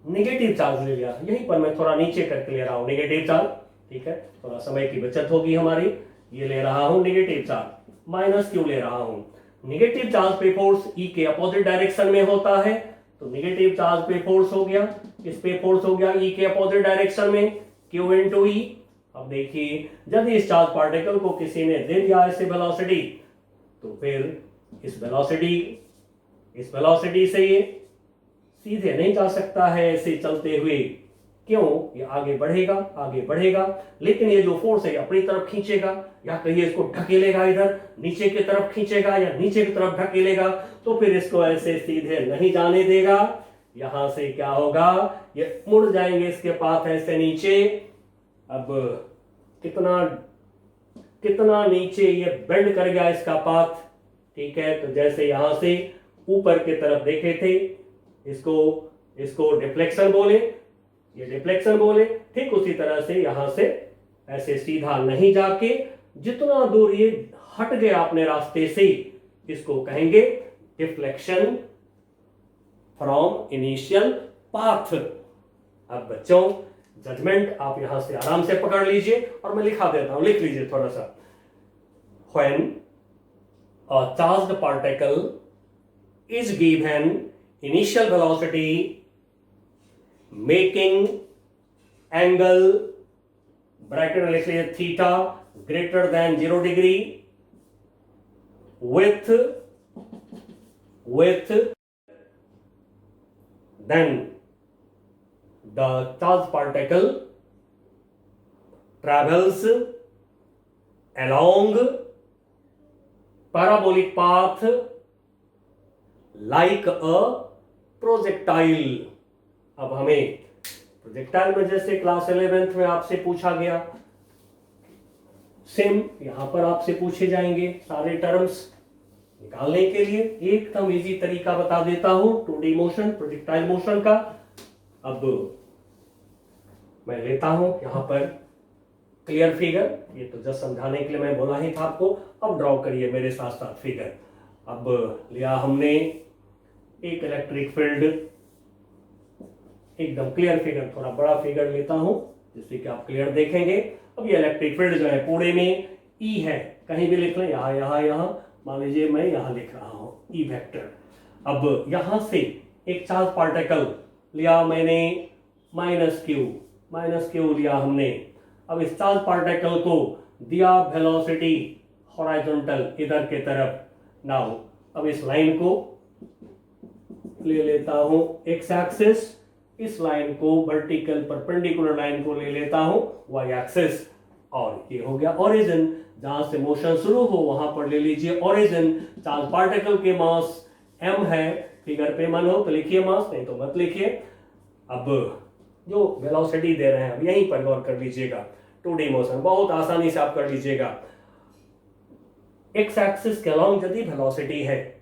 नेगेटिव चार्ज ले लिया, यहीं पर मैं थोड़ा नीचे करके ले रहा हूं नेगेटिव चार्ज, ठीक है, थोड़ा समय की बचत होगी हमारी। ये ले रहा हूं नेगेटिव चार्ज, माइनस क्यों ले रहा हूं? नेगेटिव चार्ज पे फोर्स ई के अपोजिट डायरेक्शन में होता है, तो नेगेटिव चार्ज पे फोर्स हो गया, इस पे फोर्स हो गया ई के अपोजिट डायरेक्शन में, क्यू इनटू ई। अब देखिए, यदि इस चार्ज पार्टिकल को किसी ने दे दिया ऐसे वेलोसिटी, तो फिर इस वेलोसिटी से ये सीधे नहीं जा सकता है ऐसे चलते हुए। क्यों? ये आगे बढ़ेगा, आगे बढ़ेगा, लेकिन ये जो फोर्स है अपनी तरफ खींचेगा, या कहिए इसको ढकेलेगा, इधर नीचे की तरफ खींचेगा या नीचे की तरफ ढकेलेगा, तो फिर इसको ऐसे सीधे नहीं जाने देगा। यहां से क्या होगा, ये मुड़ जाएंगे इसके पाथ ऐसे नीचे। अब कितना नीचे ये बेंड कर गया इसका पाथ, ठीक है। तो जैसे यहां से ऊपर की तरफ देखे थे, इसको डिफ्लेक्शन बोले, ये डिफ्लेक्शन बोले, ठीक उसी तरह से यहां से ऐसे सीधा नहीं जाके जितना दूर ये हट गया अपने रास्ते से, इसको कहेंगे डिफ्लेक्शन फ्रॉम इनिशियल पाथ। अब बच्चों, जजमेंट आप यहां से आराम से पकड़ लीजिए, और मैं लिखा देता हूं, लिख लीजिए थोड़ा सा। When a charged particle is given initial velocity making angle, bracket में लिख लीजिए theta greater than 0 degree with then the charged particle travels along parabolic path like a projectile। अब हमें प्रोजेक्टाइल में जैसे क्लास 11th में आपसे पूछा गया, सेम यहां पर आपसे पूछे जाएंगे सारे टर्म्स निकालने के लिए। एकदम इजी तरीका बता देता हूं 2D मोशन, प्रोजेक्टाइल मोशन का। अब मैं लेता हूं यहां पर क्लियर फिगर, ये तो जस्ट समझाने के लिए मैं बोला ही था आपको। अब ड्रॉ करिए मेरे साथ साथ फिगर। अब लिया हमने एक इलेक्ट्रिक फील्ड, एकदम क्लियर फिगर, थोड़ा बड़ा फिगर लेता हूं जिससे कि आप क्लियर देखेंगे। अब ये इलेक्ट्रिक फील्ड जो है पूरे में ई है, कहीं भी लिख लें, यहाँ यहाँ यहाँ, मान लीजिए मैं यहाँ लिख रहा हूं ई वेक्टर। अब यहां से एक चार्ज पार्टिकल लिया मैंने माइनस क्यू लिया हमने। अब इस चार्ज पार्टिकल को दिया वेलोसिटी हॉरिजॉन्टल इधर के तरफ। नाउ अब इस लाइन को ले लेता हूं एक्स एक्सिस, इस लाइन को वर्टिकल परपेंडिकुलर लाइन को ले लेता हूं वाई एक्सिस, और ये हो गया ओरिजिन। जहां से मोशन शुरू हो वहां पर ले लीजिए ओरिजिन। चार्ज पार्टिकल के मास m है, फिगर पे मन हो तो लिखिए मास, नहीं तो मत लिखिए। अब जो वेलोसिटी दे रहे हैं अब यहीं पर गौर कर लीजिएगा, 2D मोशन बहुत आसानी से आप कर लीजिएगा। एक्स एक्सिस के अलॉन्ग यदि वेलोसिटी है,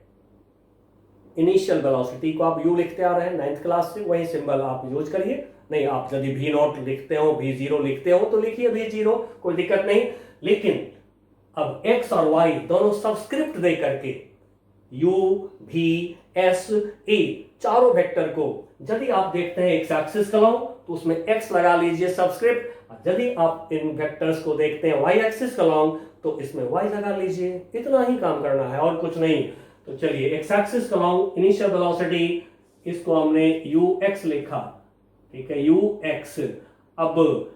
इनिशियल वेलोसिटी को आप u लिखते आ रहे हैं 9th क्लास से, वही सिंबल आप यूज करिए। नहीं, आप यदि भी नॉट लिखते हो, भी जीरो लिखते हो तो लिखिए भी जीरो, कोई दिक्कत नहीं। लेकिन अब एक्स और वाई दोनों सबस्क्रिप्ट दे करके यू भी एस ए चारों वेक्टर को यदि आप देखते हैं एक्स एक्सिस कलम तो उसमें एक्स लगा लीजिए सबस्क्रिप्ट, यदि आप इन वेक्टर्स को देखते हैं वाई एक्सिस कलम तो इसमें वाई लगा लीजिए। इतना ही काम करना है और कुछ नहीं। तो चलिए एक्स एक्सिस कलम इनिशियल वेलोसिटी, इसको हमने यू एक्स लिखा, ठीक है, यू एक्स। अब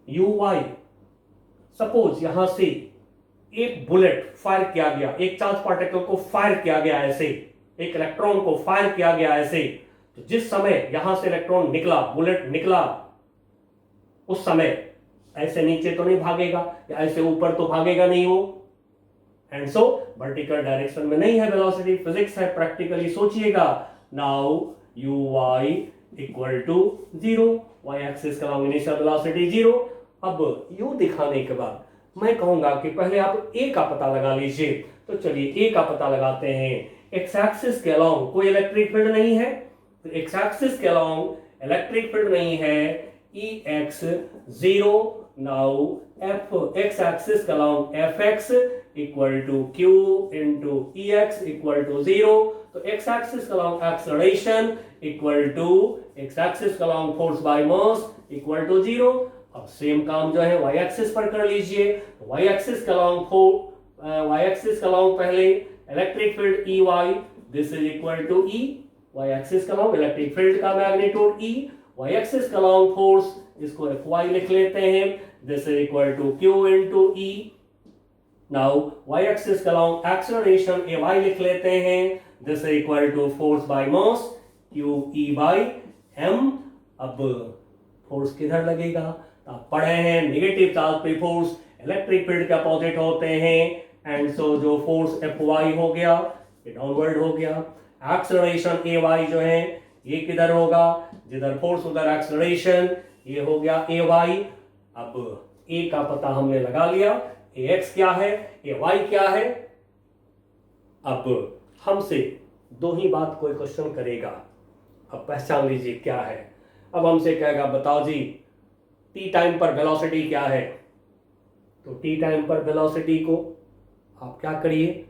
यू वाई, सपोज यहां से एक बुलेट फायर किया गया, एक चार्ज पार्टिकल को फायर किया गया ऐसे, एक इलेक्ट्रॉन को फायर किया गया ऐसे, तो जिस समय यहां से इलेक्ट्रॉन निकला, बुलेट निकला, उस समय ऐसे नीचे तो नहीं भागेगा या ऐसे ऊपर तो भागेगा नहीं वो, एंड सो वर्टिकल डायरेक्शन में नहीं है वेलोसिटी, फिजिक्स है, प्रैक्टिकली सोचिएगा। Now u y equal to zero, y axis का इनिशियल वेलोसिटी जीरो। अब यू दिखाने के बाद मैं कहूंगा कि पहले आप ए का पता लगा लीजिए। तो चलिए ए का पता लगाते हैं। एक्स एक्सिस के अलोंग कोई इलेक्ट्रिक फील्ड नहीं है, तो एक्स एक्सिस के अलोंग इलेक्ट्रिक फील्ड नहीं है, E X zero. Now F X axis के along F X equal to Q into E X equal to zero. तो एक्स एक्सिस के along acceleration equal to X axis के along force by mass equal to zero. अब same काम जो है Y axis पर कर लीजिए। वाई एक्सिस के अलोंग वाई एक्सिस के अलोंग पहले electric field e y, this is equal to e, y axis के अलोंग इलेक्ट्रिक फील्ड का मैग्नीट्यूड ई, वाई एक्सिस के अलोंग फोर्स, इसको एफ वाई लिख लेते हैं, this is equal to q into e. Now y axis के along acceleration a y लिख लेते हैं, this is equal to force by mass q e by m. अब फोर्स किधर लगेगा? आप पढ़े हैं नेगेटिव चार्ज पे फोर्स इलेक्ट्रिक फील्ड के अपोजिट होते हैं, एंड सो जो फोर्स एफ वाई हो गया ये डाउनवर्ड हो गया। एक्सेलरेशन ए वाई जो है ये किधर होगा? जिधर फोर्स उधर एक्सेलरेशन, ये हो गया ए वाई। अब ए का पता हमने लगा लिया, ए एक्स क्या है, ए वाई क्या है। अब हमसे दो ही बात कोई क्वेश्चन करेगा, अब पहचान लीजिए क्या है। अब हमसे कहेगा बताओ जी टी टाइम पर वेलोसिटी क्या है। तो टी टाइम पर वेलोसिटी को आप क्या करिए,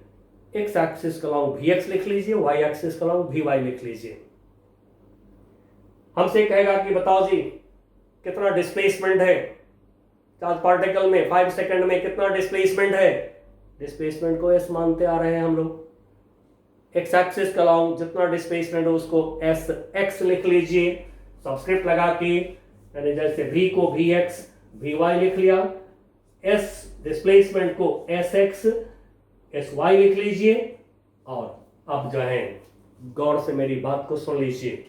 एक्स एक्सिस के अलोंग वी एक्स लिख लीजिए, वाई एक्सिस के अलोंग वी वाई लिख लीजिए। हमसे कहेगा कि बताओ जी कितना डिस्प्लेसमेंट है चार्ज पार्टिकल में, 5 सेकंड में कितना डिस्प्लेसमेंट है। डिस्प्लेसमेंट को एस मानते आ रहे हैं हम लोग। एक्स एक्सिस के अलोंग जितना डिस्प्लेसमेंट है उसको एस एक्स लिख लीजिए सबस्क्रिप्ट लगा के, यानी जैसे v को वी एक्स वी वाई लिख लिया, s डिस्प्लेसमेंट को एस एक्स एस वाई लिख लीजिए। और अब जो है गौर से मेरी बात को सुन लीजिए,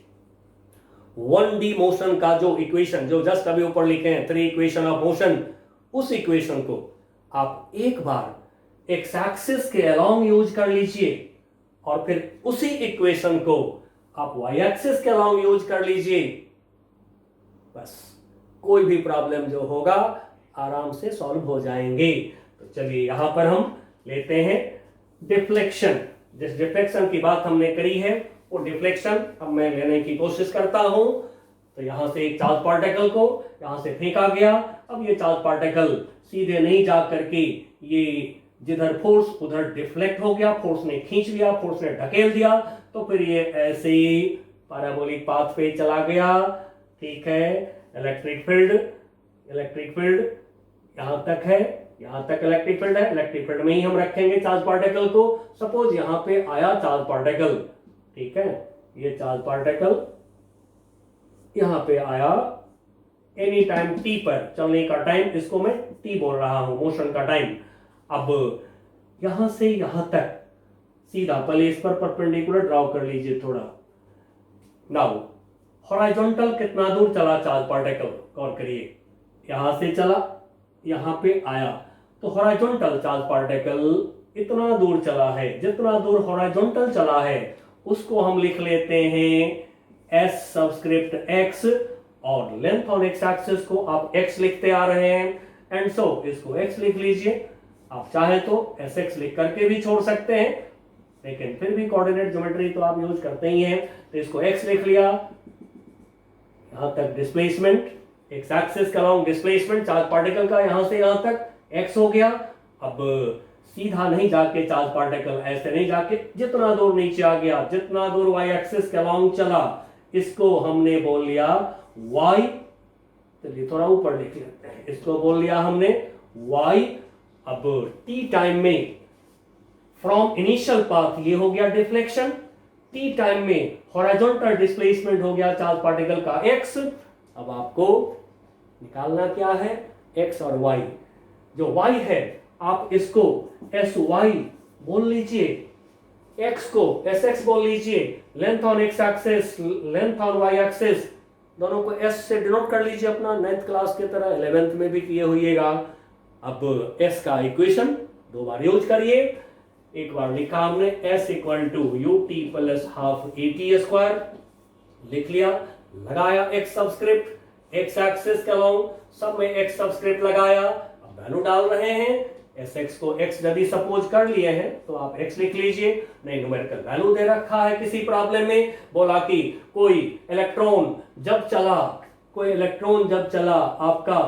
1D मोशन का जो इक्वेशन जो जस्ट अभी ऊपर लिखे हैं 3 इक्वेशन ऑफ मोशन, उस इक्वेशन को आप एक बार एक्स एक्सिस के अलोंग यूज कर लीजिए और फिर उसी इक्वेशन को आप वाई एक्सिस के अलोंग यूज कर लीजिए। बस कोई भी प्रॉब्लम जो होगा आराम से सॉल्व हो जाएंगे। तो चलिए यहां पर हम लेते हैं डिफ्लेक्शन। जिस डिफ्लेक्शन की बात हमने करी है वो डिफ्लेक्शन अब मैं लेने की कोशिश करता हूं। तो यहां से एक चार्ज पार्टिकल को यहां से फेंका गया, अब ये चार्ज पार्टिकल सीधे नहीं जा करके ये जिधर फोर्स उधर डिफ्लेक्ट हो गया, फोर्स ने खींच लिया, फोर्स ने ढकेल दिया, तो फिर ये ऐसे ही पैराबोलिक पाथ पे चला गया। ठीक है, इलेक्ट्रिक फील्ड यहां तक है, यहां तक इलेक्ट्रिक फील्ड है, इलेक्ट्रिक फील्ड में ही हम रखेंगे चार्ज पार्टिकल को। सपोज यहां पे आया चार्ज पार्टिकल, ठीक है, ये चार्ज पार्टिकल यहां पे आया एनी टाइम टी पर, चलने का टाइम इसको मैं टी बोल रहा हूं, मोशन का टाइम। अब यहां से यहां तक सीधा पहले इस पर परपेंडिकुलर ड्रॉ कर लीजिए थोड़ा। नाउ हॉरिजॉन्टल कितना दूर चला चार्ज पार्टिकल, गौर करिए, यहां से चला यहां पे आया, तो हॉरिजॉन्टल चार्ज पार्टिकल इतना दूर चला है, जितना दूर हॉरिजॉन्टल चला है उसको हम लिख लेते हैं एस सबस्क्रिप्ट एक्स, और लेंथ ऑन एक्स एक्सिस को आप एक्स लिखते आ रहे हैं, एंड सो इसको एक्स लिख लीजिए। आप चाहे तो एस एक्स लिख करके भी छोड़ सकते हैं, लेकिन फिर भी कोऑर्डिनेट ज्योमेट्री तो आप यूज करते ही हैं, तो इसको एक्स लिख लिया। यहाँ तक डिस्प्लेसमेंट, एक्स एक्सिस का लॉन्ग डिस्प्लेसमेंट चार्ज पार्टिकल का यहाँ से यहाँ तक एक्स हो गया। अब सीधा नहीं जाके चार्ज पार्टिकल ऐसे नहीं जाके जितना दूर नीचे आ गया, जितना दूर वाई एक्सिस के लॉन्ग चला, इसको हमने बोल लिया वाई। चलिए थोड़ा ऊपर लिख लेते हैं, इसको बोल लिया हमने वाई। अब टी टाइम में फ्रॉम इनिशियल पाथ ये हो गया डिफ्लेक्शन, टी टाइम में हॉरिजॉन्टल डिस्प्लेसमेंट हो गया चार्ज पार्टिकल का एक्स। अब आपको निकालना क्या है, एक्स और वाई। जो वाई है आप इसको एस वाई बोल लीजिए, एक्स को एस एक्स बोल लीजिए, length on x axis, length on y axis, दोनों को एस से डिनोट कर लीजिए अपना 9th क्लास की तरह, 11th में भी किए होइएगा। अब एस का इक्वेशन दो बार यूज करिए। एक बार लिखा हमने s equal to u t plus half a t square, लिख लिया, लगाया एक्स सब्सक्रिप्ट, एक्स एक्सिस के लॉन्ग सब में एक्स सब्सक्रिप्ट लगाया। अब वैल्यू डाल रहे हैं, एस एक्स को एक्स यदि सपोज कर लिए हैं तो आप एक्स लिख लीजिए, नहीं न्यूमेरिकल वैल्यू दे रखा है किसी प्रॉब्लम में, बोला कि कोई इलेक्ट्रॉन जब चला आपका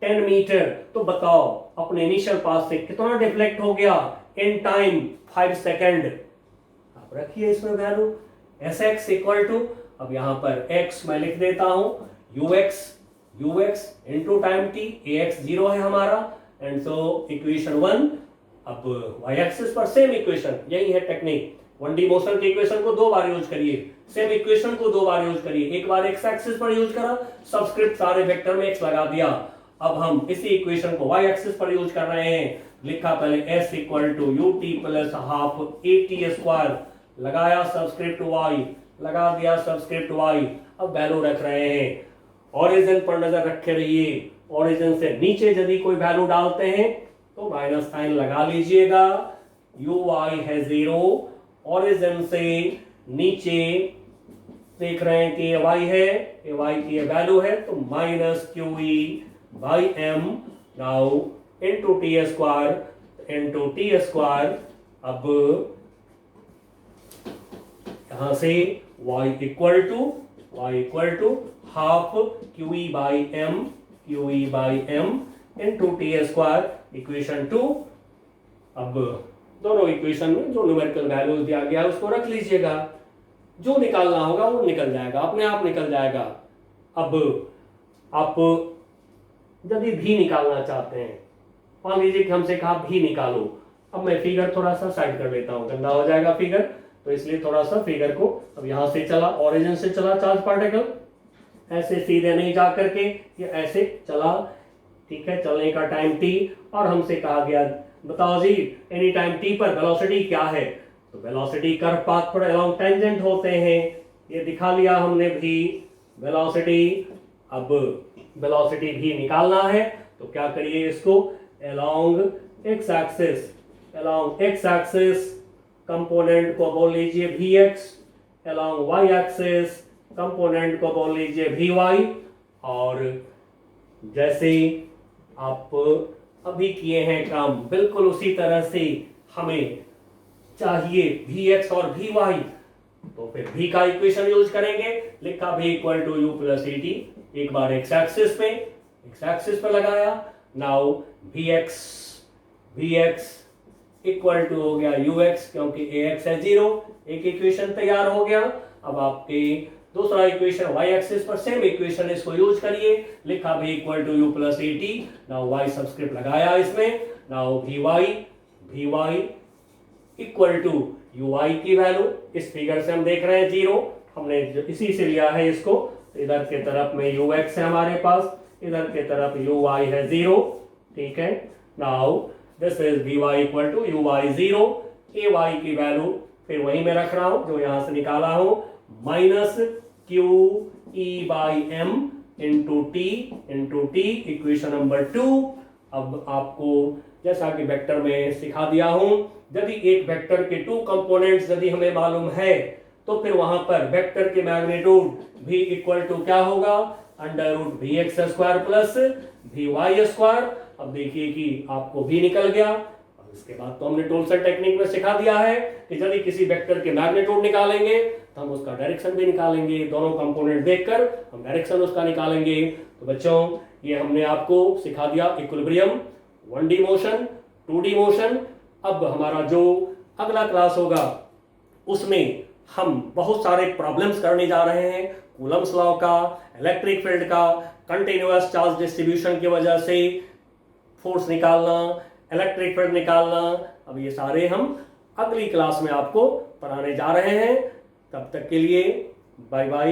10 मीटर, तो बताओ अपने इनिशियल पास से कितना डिफ्लेक्ट हो गया इन टाइम 5 सेकेंड। आप रखिए इसमें value s x equal to, अब यहां पर एक्स मैं लिख देता हूं u x into time t, a x 0 है हमारा, एंड सो इक्वेशन 1। अब वाई एक्सिस पर सेम इक्वेशन, यही है टेक्निक, 1D मोशन की इक्वेशन को दो बार यूज करिए, सेम इक्वेशन को दो बार यूज करिए। एक बार एक्स एक्सिस पर यूज करा, सब्सक्रिप्ट सारे वेक्टर में एक्स लगा दिया। अब हम इसी इक्वेशन को वाई एक्सिस पर यूज कर रहे हैं, लिखा पहले s equal to u t plus half a t square, लगाया सब्सक्रिप्ट वाई, लगा दिया सब्सक्रिप्ट वाई। अब वैल्यू रख रहे हैं, ओरिजिन पर नजर रखे रहिए, ओरिजिन से नीचे यदि कोई वैल्यू डालते हैं तो माइनस साइन लगा लीजिएगा, यू वाई है 0, ओरिजिन से नीचे देख रहे हैं कि ये वाई है, ये वाई की वैल्यू है, तो minus q e by m now into t square. अब यहां से y equal to half q e by m into t square, equation 2। अब दोनों इक्वेशन में जो न्यूमेरिकल वैल्यूज दिया गया है उसको रख लीजिएगा, जो निकालना होगा वो निकल जाएगा, अपने आप निकल जाएगा। अब आप यदि भी निकालना चाहते हैं, मान लीजिए कि हमसे कहा भी निकालो, अब मैं फिगर थोड़ा सा साइड कर लेता हूं, गंदा हो जाएगा फिगर, तो इसलिए थोड़ा सा फिगर को, अब यहां से चला, ओरिजिन से चला चार्ज पार्टिकल, ऐसे सीधे नहीं जा करके ये ऐसे चला, ठीक है, चलने का टाइम t, और हमसे कहा गया बताओ जी एनी टाइम t पर वेलोसिटी क्या है, तो वेलोसिटी कर्व पाथ पर अलोंग टेंजेंट होते हैं, ये दिखा लिया हमने भी वेलोसिटी। अब वेलोसिटी भी निकालना है तो क्या करिए, इसको अलोंग एक्स एक्सिस कंपोनेंट को बोल लीजिए vx, along y axis component को बोल लीजिए vy, और जैसे आप अभी किए हैं काम बिल्कुल उसी तरह से हमें चाहिए vx और vy, तो फिर v का इक्वेशन यूज करेंगे, लिखा v equal to u plus a t, एक बार एक्स एक्सिस पे लगाया, नाउ vx इक्वल टू हो गया ux, क्योंकि ax है 0, एक इक्वेशन तैयार हो गया। अब आपके दूसरा इक्वेशन y एक्सिस पर सेम इक्वेशन, इसको यूज करिए, लिखा v equal to u plus a t, now y subscript लगाया इसमें, now vy equal to ui की वैल्यू, इस फिगर से हम देख रहे हैं 0, हमने इसी से लिया है इसको, इधर के तरफ में ux है हमारे पास, इधर के तरफ ui है 0, ठीक है। Now this is vy equal to ui 0, ay की वैल्यू फिर वही मैं रख रहा हूं जो यहां से निकाला हूं, minus q e by m into t, equation number 2। अब आपको जैसा कि वेक्टर में सिखा दिया हूं, यदि एक वेक्टर के 2 कंपोनेंट्स यदि हमें मालूम है तो फिर वहां पर वेक्टर के मैग्नीट्यूड v इक्वल टू क्या होगा, under root v x square plus v y square. अब देखिए कि आपको v निकल गया, इसके बाद तो हमने टोल्सन टेक्निक में सिखा दिया है कि यदि किसी वेक्टर के मैग्नीट्यूड निकालेंगे तो हम उसका डायरेक्शन भी निकालेंगे, दोनों कंपोनेंट देखकर हम डायरेक्शन उसका निकालेंगे। तो बच्चों ये हमने आपको सिखा दिया equilibrium, 1D motion, 2D motion. अब हमारा जो अगला क्लास होगा उसमें हम बहुत सारे प्रॉब्लम्स करने जा रहे हैं, कूलम्स लॉ का, इलेक्ट्रिक फील्ड का, कंटिन्यूअस चार्ज डिस्ट्रीब्यूशन की वजह से फोर्स निकालना, इलेक्ट्रिक फील्ड निकालना। अब ये सारे हम अगली क्लास में आपको पढ़ाने जा रहे हैं। तब तक के लिए बाय बाय।